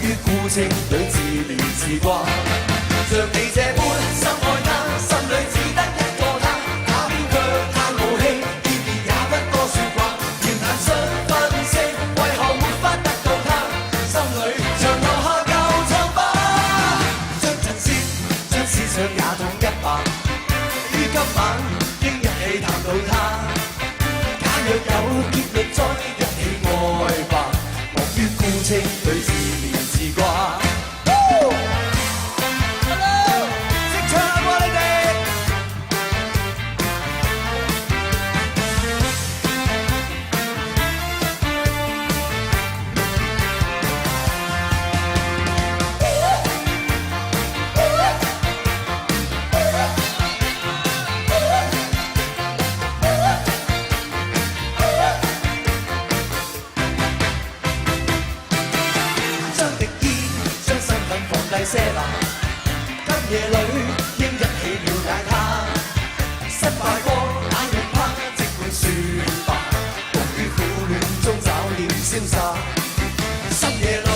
於孤清裏自憐自掛。像你這般深愛他，心裏只得一個他，那邊卻太傲氣，見面也不多説話，要坦率分析，為何沒法得到他？心裏常留下舊瘡疤，將陣線，將思想也統一吧。於今晚應一起談到他，假若有結論再一起愛吧，莫於孤清裏自憐自掛。些吧，今夜裏應一起了解他。失敗過哪用怕，即管説吧，莫於苦戀中找了瀟灑。深夜裏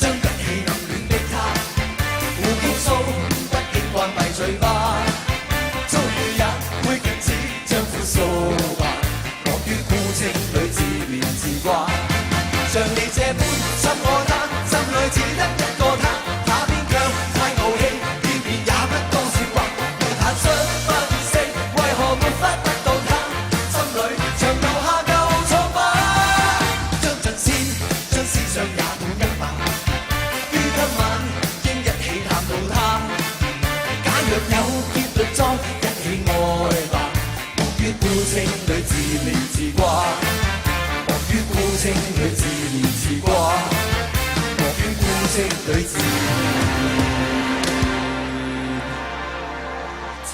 將一起暗戀的他，胡結數不應關閉嘴巴。遭遇也會禁止將苦訴吧，莫於孤清裏自憐自掛。像你這般深愛他，心裏只得一個他。孤清裏自憐自掛，莫於孤清裏自憐自掛，莫於孤清裏自憐自